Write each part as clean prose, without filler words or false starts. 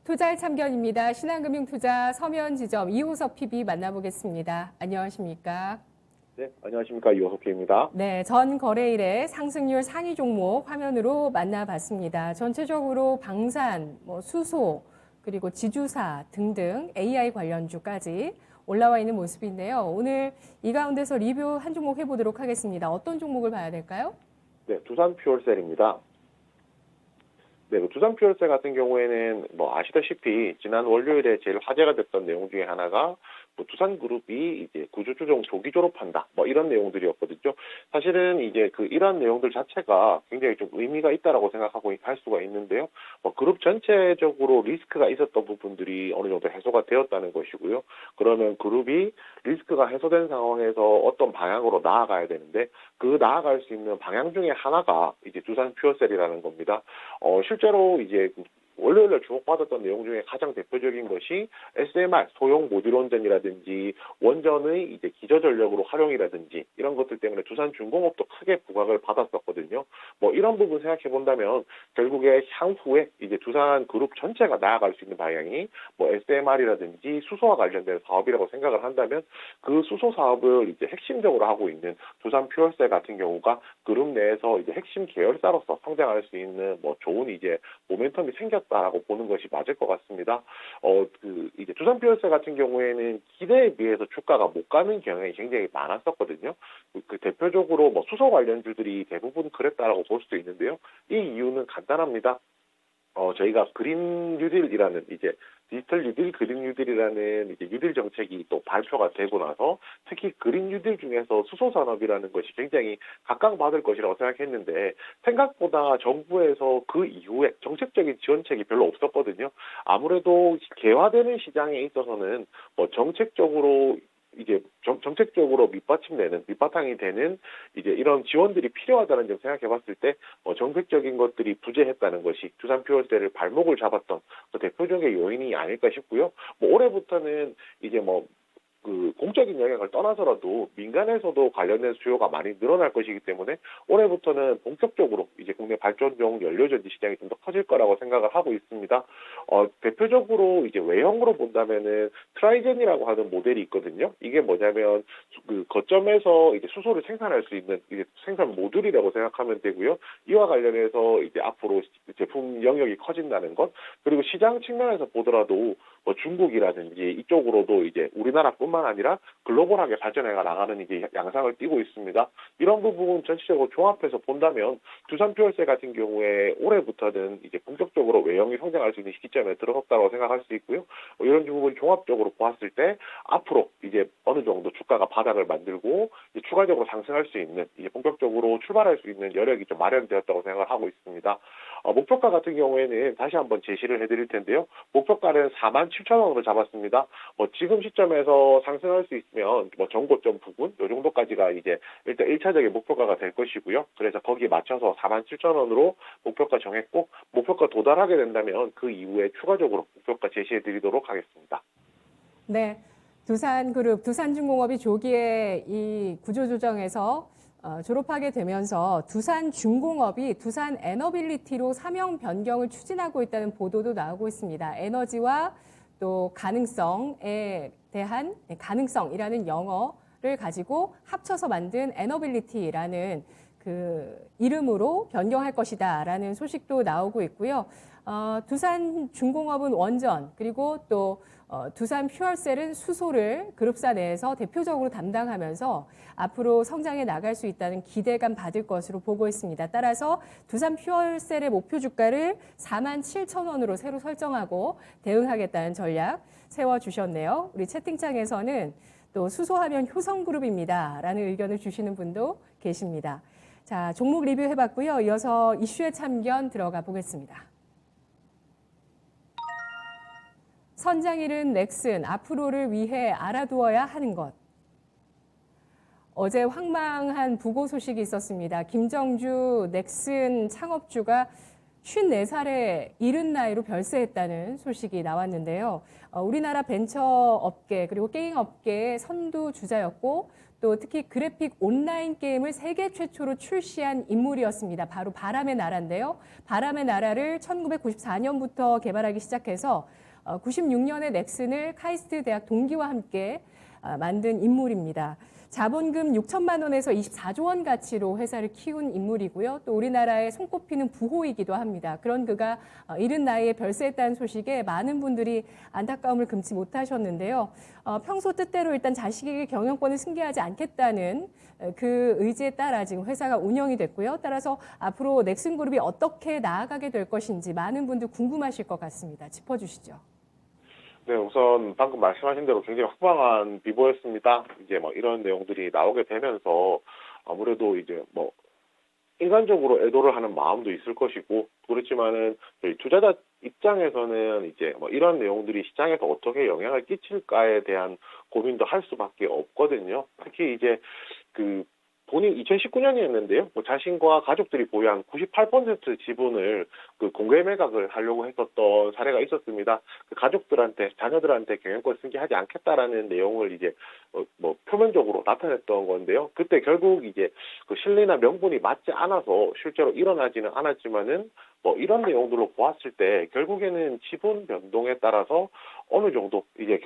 투자의 참견입니다. 신한금융투자 서면지점 이호섭 PB 만나보겠습니다. 안녕하십니까? 네, 안녕하십니까. 이호섭 PB입니다. 네, 전 거래일의 상승률 상위 종목 화면으로 만나봤습니다. 전체적으로 방산, 수소, 그리고 지주사 등등 AI 관련주까지 올라와 있는 모습인데요. 오늘 이 가운데서 리뷰 한 종목 해보도록 하겠습니다. 어떤 종목을 봐야 될까요? 네, 두산퓨얼셀입니다. 네, 두산퓨얼셀 같은 경우에는 아시다시피 지난 월요일에 제일 화제가 됐던 내용 중에 하나가 두산그룹이 이제 구조조정 조기 졸업한다. 이런 내용들이었거든요. 사실은 이제 이런 내용들 자체가 굉장히 좀 의미가 있다라고 생각하고 할 수가 있는데요. 그룹 전체적으로 리스크가 있었던 부분들이 어느 정도 해소가 되었다는 것이고요. 그러면 그룹이 리스크가 해소된 상황에서 어떤 방향으로 나아가야 되는데 그 나아갈 수 있는 방향 중에 하나가 이제 두산퓨얼셀이라는 겁니다. 실제로 이제 월요일날 주목받았던 내용 중에 가장 대표적인 것이 SMR, 소형 모듈 원전이라든지 원전의 이제 기저전력으로 활용이라든지 이런 것들 때문에 두산중공업도 크게 부각을 받았었거든요. 이런 부분 생각해 본다면 결국에 향후에 이제 두산그룹 전체가 나아갈 수 있는 방향이 SMR이라든지 수소와 관련된 사업이라고 생각을 한다면 그 수소 사업을 이제 핵심적으로 하고 있는 두산퓨얼셀 같은 경우가 그룹 내에서 이제 핵심 계열사로서 성장할 수 있는 좋은 이제 모멘텀이 생겼다라고 보는 것이 맞을 것 같습니다. 이제 두산퓨얼셀 같은 경우에는 기대에 비해서 주가가 못 가는 경향이 굉장히 많았었거든요. 대표적으로 수소 관련주들이 대부분 그랬다라고 볼 수도 있는데요. 이 이유는 간단합니다. 저희가 그린 뉴딜이라는 이제 디지털 뉴딜, 그린 뉴딜이라는 이제 뉴딜 정책이 또 발표가 되고 나서 특히 그린 뉴딜 중에서 수소 산업이라는 것이 굉장히 각광받을 것이라고 생각했는데 생각보다 정부에서 그 이후에 정책적인 지원책이 별로 없었거든요. 아무래도 개화되는 시장에 있어서는 정책적으로 이제 정책적으로 밑바탕이 되는 이제 이런 지원들이 필요하다는 점 생각해 봤을 때 정책적인 것들이 부재했다는 것이 두산퓨얼셀을 발목을 잡았던 대표적인 요인이 아닐까 싶고요. 올해부터는 이제 공적인 영향을 떠나서라도 민간에서도 관련된 수요가 많이 늘어날 것이기 때문에 올해부터는 본격적으로 이제 국내 발전용 연료전지 시장이 좀 더 커질 거라고 생각을 하고 있습니다. 대표적으로 이제 외형으로 본다면은 트라이젠이라고 하는 모델이 있거든요. 이게 뭐냐면 거점에서 이제 수소를 생산할 수 있는 이제 생산 모듈이라고 생각하면 되고요. 이와 관련해서 이제 앞으로 제품 영역이 커진다는 것, 그리고 시장 측면에서 보더라도 중국이라든지 이쪽으로도 이제 우리나라뿐만 아니라 글로벌하게 발전해 나가는 이제 양상을 띠고 있습니다. 이런 부분 전체적으로 종합해서 본다면 두산퓨얼셀 같은 경우에 올해부터는 이제 본격적으로 외형이 성장할 수 있는 시점에 들어섰다고 생각할 수 있고요. 이런 부분 종합적으로 보았을 때 앞으로 이제 어느 정도 주가가 바닥을 만들고 추가적으로 상승할 수 있는 이제 본격적으로 출발할 수 있는 여력이 좀 마련되었다고 생각을 하고 있습니다. 목표가 같은 경우에는 다시 한번 제시를 해드릴 텐데요. 목표가는 47,000원으로 잡았습니다. 지금 시점에서 상승할 수 있으면 전고점 부분 이 정도까지가 이제 일단 1차적인 목표가가 될 것이고요. 그래서 거기에 맞춰서 47,000원으로 목표가 정했고 목표가 도달하게 된다면 그 이후에 추가적으로 목표가 제시해드리도록 하겠습니다. 네, 두산그룹, 두산중공업이 조기에 이 구조조정에서 졸업하게 되면서 두산중공업이 두산에너빌리티로 사명 변경을 추진하고 있다는 보도도 나오고 있습니다. 에너지와 또 가능성에 대한 가능성이라는 영어를 가지고 합쳐서 만든 에너빌리티라는 그 이름으로 변경할 것이다라는 소식도 나오고 있고요. 두산중공업은 원전, 그리고 또 두산퓨얼셀은 수소를 그룹사 내에서 대표적으로 담당하면서 앞으로 성장해 나갈 수 있다는 기대감 받을 것으로 보고 있습니다. 따라서 두산퓨얼셀의 목표 주가를 47,000원으로 새로 설정하고 대응하겠다는 전략 세워주셨네요. 우리 채팅창에서는 또 수소하면 효성그룹입니다 라는 의견을 주시는 분도 계십니다. 자, 종목 리뷰 해봤고요. 이어서 이슈의 참견 들어가 보겠습니다. 선장일은 넥슨, 앞으로를 위해 알아두어야 하는 것. 어제 황망한 부고 소식이 있었습니다. 김정주 넥슨 창업주가 54살의 이른 나이로 별세했다는 소식이 나왔는데요. 우리나라 벤처 업계 그리고 게임 업계의 선두 주자였고 또 특히 그래픽 온라인 게임을 세계 최초로 출시한 인물이었습니다. 바로 바람의 나라인데요. 바람의 나라를 1994년부터 개발하기 시작해서 96년에 넥슨을 카이스트 대학 동기와 함께 만든 인물입니다. 자본금 6천만 원에서 24조 원 가치로 회사를 키운 인물이고요. 또 우리나라의 손꼽히는 부호이기도 합니다. 그런 그가 이른 나이에 별세했다는 소식에 많은 분들이 안타까움을 금치 못하셨는데요. 평소 뜻대로 일단 자식에게 경영권을 승계하지 않겠다는 그 의지에 따라 지금 회사가 운영이 됐고요. 따라서 앞으로 넥슨그룹이 어떻게 나아가게 될 것인지 많은 분들 궁금하실 것 같습니다. 짚어주시죠. 네, 우선 방금 말씀하신 대로 굉장히 황당한 비보였습니다. 이제 뭐 이런 내용들이 나오게 되면서 아무래도 이제 뭐 인간적으로 애도를 하는 마음도 있을 것이고, 그렇지만은 저희 투자자 입장에서는 이제 뭐 이런 내용들이 시장에서 어떻게 영향을 끼칠까에 대한 고민도 할 수밖에 없거든요. 특히 이제 그 본인 2019년이었는데요. 뭐 자신과 가족들이 보유한 98% 지분을 그 공개 매각을 하려고 했었던 사례가 있었습니다. 그 가족들한테, 자녀들한테 경영권 승계하지 않겠다라는 내용을 이제 뭐 표면적으로 나타냈던 건데요. 그때 결국 이제 그 실리나 명분이 맞지 않아서 실제로 일어나지는 않았지만은 뭐 이런 내용들로 보았을 때 결국에는 지분 변동에 따라서 어느 정도 이제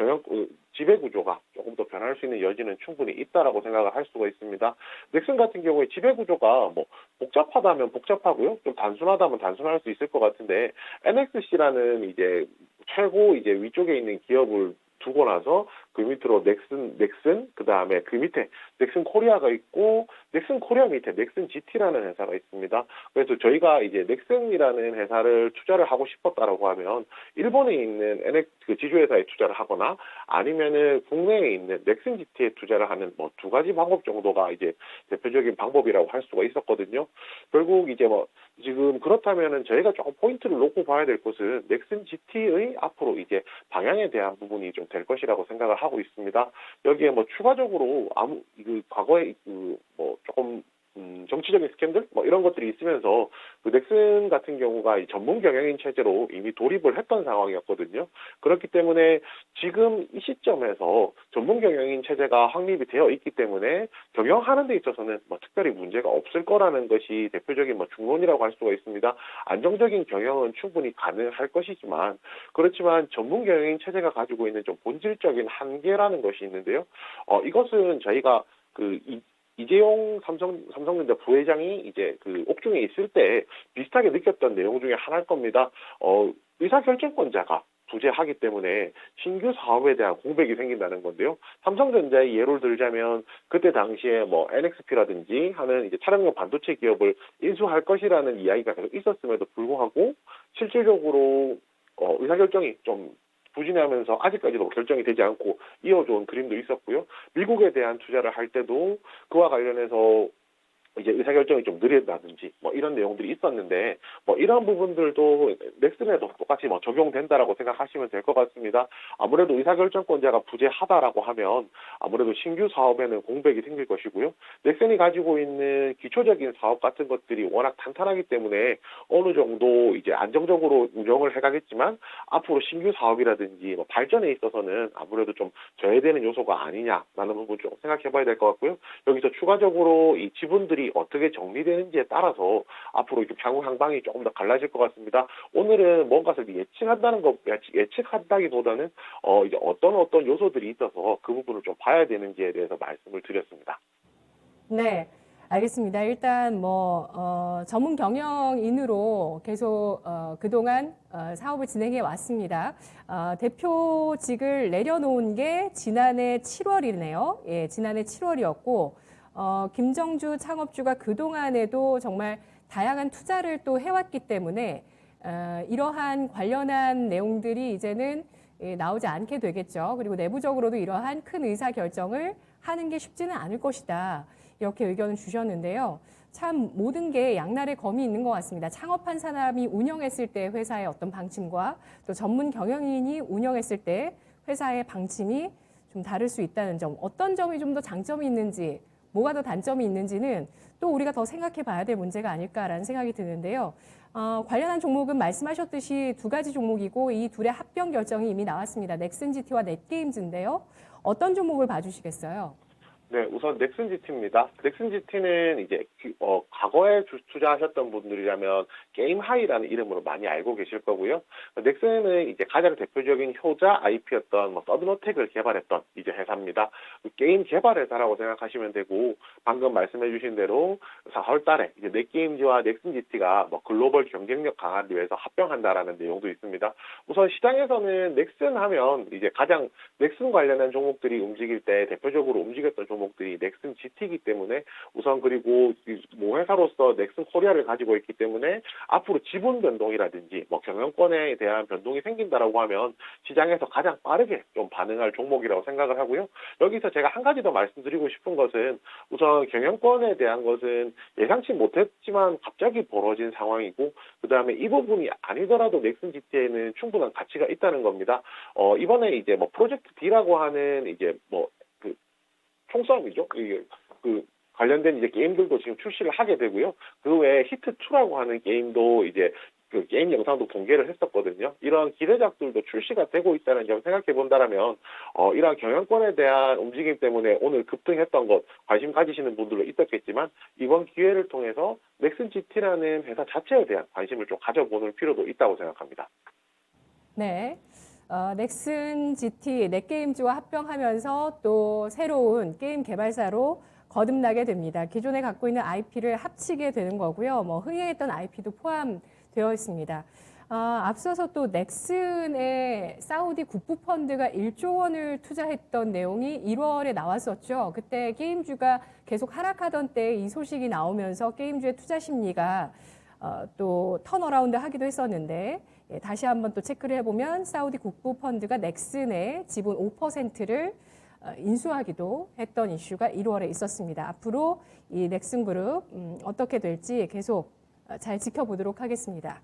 지배 구조가 조금 더 변할 수 있는 여지는 충분히 있다라고 생각을 할 수가 있습니다. 넥슨 같은 경우에 지배 구조가 뭐 복잡하다면 복잡하고요, 좀 단순하다면 단순할 수 있을 것 같은데, NXC라는 이제 최고 이제 위쪽에 있는 기업을 두고 나서 그 밑으로 넥슨, 그 다음에 그 밑에 넥슨 코리아가 있고, 넥슨 코리아 밑에 넥슨 GT라는 회사가 있습니다. 그래서 저희가 이제 넥슨이라는 회사를 투자를 하고 싶었다라고 하면 일본에 있는 그 지주회사에 투자를 하거나 아니면은 국내에 있는 넥슨 GT에 투자를 하는 뭐 두 가지 방법 정도가 이제 대표적인 방법이라고 할 수가 있었거든요. 결국 이제 뭐 지금 그렇다면은 저희가 조금 포인트를 놓고 봐야 될 것은 넥슨 GT의 앞으로 이제 방향에 대한 부분이 좀 될 것이라고 생각을 하고 있습니다. 여기에 뭐 추가적으로 과거에 뭐 조금 정치적인 스캔들 뭐 이런 것들이 있으면서 그 넥슨 같은 경우가 이 전문 경영인 체제로 이미 돌입을 했던 상황이었거든요. 그렇기 때문에 지금 이 시점에서 전문 경영인 체제가 확립이 되어 있기 때문에 경영하는 데 있어서는 뭐 특별히 문제가 없을 거라는 것이 대표적인 뭐 중론이라고 할 수가 있습니다. 안정적인 경영은 충분히 가능할 것이지만, 그렇지만 전문 경영인 체제가 가지고 있는 좀 본질적인 한계라는 것이 있는데요. 이것은 저희가 이재용 삼성전자 부회장이 이제 그 옥중에 있을 때 비슷하게 느꼈던 내용 중에 하나일 겁니다. 의사결정권자가 부재하기 때문에 신규 사업에 대한 공백이 생긴다는 건데요. 삼성전자의 예를 들자면 그때 당시에 뭐 NXP라든지 하는 이제 차량용 반도체 기업을 인수할 것이라는 이야기가 계속 있었음에도 불구하고 실질적으로 의사결정이 좀 부진하면서 아직까지도 결정이 되지 않고 이어져온 그림도 있었고요. 미국에 대한 투자를 할 때도 그와 관련해서 이제 의사결정이 좀 느렸다든지 뭐 이런 내용들이 있었는데, 뭐 이런 부분들도 넥슨에도 똑같이 뭐 적용된다라고 생각하시면 될 것 같습니다. 아무래도 의사결정권자가 부재하다라고 하면 아무래도 신규 사업에는 공백이 생길 것이고요. 넥슨이 가지고 있는 기초적인 사업 같은 것들이 워낙 탄탄하기 때문에 어느 정도 이제 안정적으로 운영을 해가겠지만, 앞으로 신규 사업이라든지 뭐 발전에 있어서는 아무래도 좀 저해되는 요소가 아니냐라는 부분 좀 생각해봐야 될 것 같고요. 여기서 추가적으로 이 지분들이 어떻게 정리되는지에 따라서 앞으로 향후 향방이 조금 더 갈라질 것 같습니다. 오늘은 뭔가를 예측한다기보다는 이제 어떤 요소들이 있어서 그 부분을 좀 봐야 되는지에 대해서 말씀을 드렸습니다. 네, 알겠습니다. 일단 전문 경영인으로 계속 그동안 사업을 진행해 왔습니다. 대표직을 내려놓은 게 지난해 7월이네요. 예, 지난해 7월이었고, 김정주 창업주가 그동안에도 정말 다양한 투자를 또 해왔기 때문에 이러한 관련한 내용들이 이제는 나오지 않게 되겠죠. 그리고 내부적으로도 이러한 큰 의사결정을 하는 게 쉽지는 않을 것이다. 이렇게 의견을 주셨는데요. 참 모든 게 양날의 검이 있는 것 같습니다. 창업한 사람이 운영했을 때 회사의 어떤 방침과 또 전문 경영인이 운영했을 때 회사의 방침이 좀 다를 수 있다는 점, 어떤 점이 좀 더 장점이 있는지, 뭐가 더 단점이 있는지는 또 우리가 더 생각해 봐야 될 문제가 아닐까라는 생각이 드는데요. 관련한 종목은 말씀하셨듯이 두 가지 종목이고 이 둘의 합병 결정이 이미 나왔습니다. 넥슨 GT와 넷게임즈인데요. 어떤 종목을 봐주시겠어요? 네, 우선 넥슨GT입니다. 넥슨GT는 이제 과거에 투자하셨던 분들이라면 게임하이라는 이름으로 많이 알고 계실 거고요. 넥슨은 이제 가장 대표적인 효자 IP였던 서든어택을 개발했던 이제 회사입니다. 게임 개발 회사라고 생각하시면 되고, 방금 말씀해주신 대로 4월 달에 이제 넷게임즈와 넥슨GT가 글로벌 경쟁력 강화를 위해서 합병한다라는 내용도 있습니다. 우선 시장에서는 넥슨 하면 이제 가장 넥슨 관련한 종목들이 움직일 때 대표적으로 움직였던 종목들이 넥슨 GT이기 때문에, 우선 그리고 모 회사로서 넥슨 코리아를 가지고 있기 때문에 앞으로 지분 변동이라든지 경영권에 대한 변동이 생긴다라고 하면 시장에서 가장 빠르게 좀 반응할 종목이라고 생각을 하고요. 여기서 제가 한 가지 더 말씀드리고 싶은 것은, 우선 경영권에 대한 것은 예상치 못했지만 갑자기 벌어진 상황이고, 그 다음에 이 부분이 아니더라도 넥슨 GT에는 충분한 가치가 있다는 겁니다. 이번에 이제 프로젝트 D라고 하는 이제 그 총싸움이죠. 그 관련된 이제 게임들도 지금 출시를 하게 되고요. 그 외에 히트2라고 하는 게임도 이제 그 게임 영상도 공개를 했었거든요. 이런 기대작들도 출시가 되고 있다는 점 생각해 본다라면, 이러한 경영권에 대한 움직임 때문에 오늘 급등했던 것 관심 가지시는 분들도 있었겠지만, 이번 기회를 통해서 넥슨GT라는 회사 자체에 대한 관심을 좀 가져보는 필요도 있다고 생각합니다. 네. 넥슨 GT, 넷게임즈와 합병하면서 또 새로운 게임 개발사로 거듭나게 됩니다. 기존에 갖고 있는 IP를 합치게 되는 거고요. 흥행했던 IP도 포함되어 있습니다. 앞서서 또 넥슨의 사우디 국부펀드가 1조 원을 투자했던 내용이 1월에 나왔었죠. 그때 게임주가 계속 하락하던 때 이 소식이 나오면서 게임주의 투자 심리가 또 턴어라운드 하기도 했었는데, 다시 한번 또 체크를 해보면 사우디 국부펀드가 넥슨의 지분 5%를 인수하기도 했던 이슈가 1월에 있었습니다. 앞으로 이 넥슨그룹 어떻게 될지 계속 잘 지켜보도록 하겠습니다.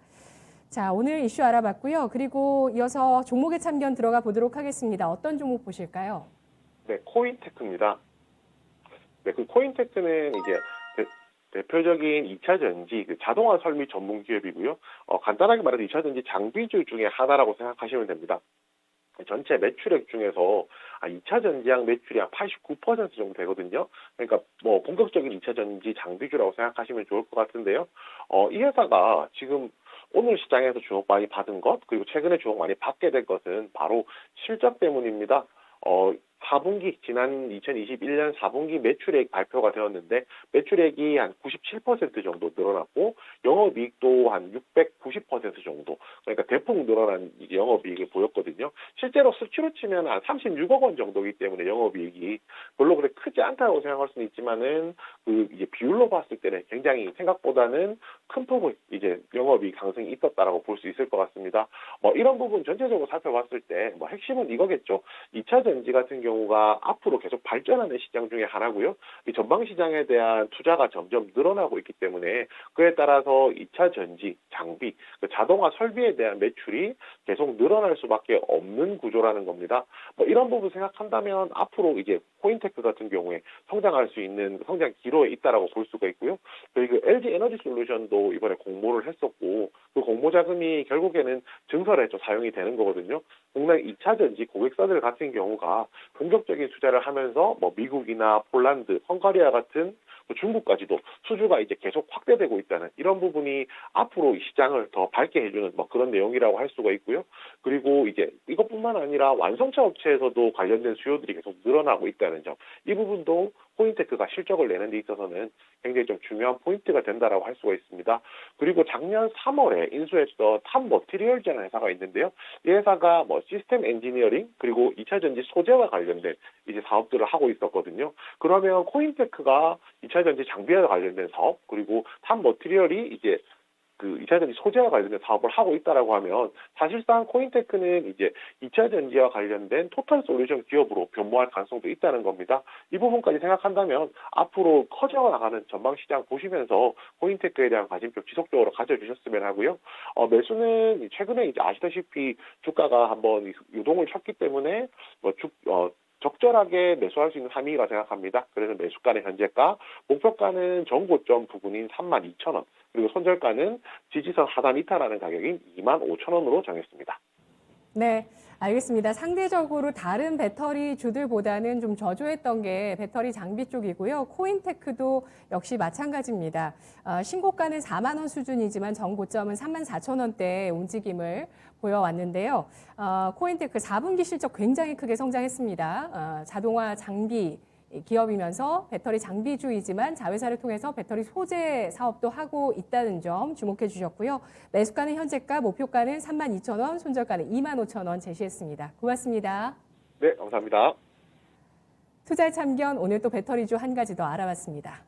자, 오늘 이슈 알아봤고요. 그리고 이어서 종목의 참견 들어가 보도록 하겠습니다. 어떤 종목 보실까요? 네, 코인테크입니다. 네, 그 코인테크는 이제 대표적인 2차 전지, 자동화 설비 전문 기업이고요. 간단하게 말해서 2차 전지 장비주 중에 하나라고 생각하시면 됩니다. 전체 매출액 중에서 2차 전지약 매출이 한 89% 정도 되거든요. 그러니까 본격적인 2차 전지 장비주라고 생각하시면 좋을 것 같은데요. 이 회사가 지금 오늘 시장에서 주목 많이 받은 것, 그리고 최근에 주목 많이 받게 된 것은 바로 실적 때문입니다. 4분기, 지난 2021년 4분기 매출액 발표가 되었는데, 매출액이 한 97% 정도 늘어났고, 영업이익도 한 690% 정도, 그러니까 대폭 늘어난 영업이익을 보였거든요. 실제로 수치로 치면 한 36억 원 정도이기 때문에 영업이익이 별로 그렇게 크지 않다고 생각할 수는 있지만은, 이제 비율로 봤을 때는 굉장히 생각보다는 큰 폭의 이제 영업이익 상승이 있었다라고 볼 수 있을 것 같습니다. 이런 부분 전체적으로 살펴봤을 때, 핵심은 이거겠죠. 2차 전지 같은 경우가 앞으로 계속 발전하는 시장 중에 하나고요. 이 전방 시장에 대한 투자가 점점 늘어나고 있기 때문에, 그에 따라서 2차 전지, 장비, 자동화 설비에 대한 매출이 계속 늘어날 수밖에 없는 구조라는 겁니다. 이런 부분 생각한다면 앞으로 이제 코인테크 같은 경우에 성장할 수 있는 성장 기로에 있다라고 볼 수가 있고요. 그리고 LG 에너지 솔루션도 이번에 공모를 했었고, 그 공모 자금이 결국에는 증설에 좀 사용이 되는 거거든요. 국내 2차 전지 고객사들 같은 경우가 본격적인 투자를 하면서 미국이나 폴란드, 헝가리아 같은 중국까지도 수주가 이제 계속 확대되고 있다는 이런 부분이 앞으로 이 시장을 더 밝게 해주는 그런 내용이라고 할 수가 있고요. 그리고 이제 이것뿐만 아니라 완성차 업체에서도 관련된 수요들이 계속 늘어나고 있다는 점, 이 부분도 코인테크가 실적을 내는 데 있어서는 굉장히 좀 중요한 포인트가 된다라고 할 수가 있습니다. 그리고 작년 3월에 인수했던 탑머티리얼즈라는 회사가 있는데요. 이 회사가 시스템 엔지니어링 그리고 2차 전지 소재와 관련된 이제 사업들을 하고 있었거든요. 그러면 코인테크가 2차 전지 장비와 관련된 사업, 그리고 탑머티리얼이 이제 그 2차 전지 소재와 관련된 사업을 하고 있다라고 하면, 사실상 코인테크는 이제 2차 전지와 관련된 토탈 솔루션 기업으로 변모할 가능성도 있다는 겁니다. 이 부분까지 생각한다면 앞으로 커져나가는 전방 시장 보시면서 코인테크에 대한 관심 좀 지속적으로 가져주셨으면 하고요. 매수는 최근에 이제 아시다시피 주가가 한번 유동을 쳤기 때문에 적절하게 매수할 수 있는 함의가 생각합니다. 그래서 매수가는 현재가, 목표가는 전고점 부근인 32,000원, 그리고 손절가는 지지선 하단 이탈하는 가격인 25,000원으로 정했습니다. 네, 알겠습니다. 상대적으로 다른 배터리 주들보다는 좀 저조했던 게 배터리 장비 쪽이고요. 코인테크도 역시 마찬가지입니다. 신고가는 4만 원 수준이지만 전 고점은 3만 4천 원대의 움직임을 보여왔는데요. 코인테크 4분기 실적 굉장히 크게 성장했습니다. 자동화 장비 기업이면서 배터리 장비주이지만 자회사를 통해서 배터리 소재 사업도 하고 있다는 점 주목해 주셨고요. 매수가는 현재가, 목표가는 3만 2천 원, 손절가는 2만 5천 원 제시했습니다. 고맙습니다. 네, 감사합니다. 투자의 참견, 오늘 또 배터리주 한 가지 더 알아봤습니다.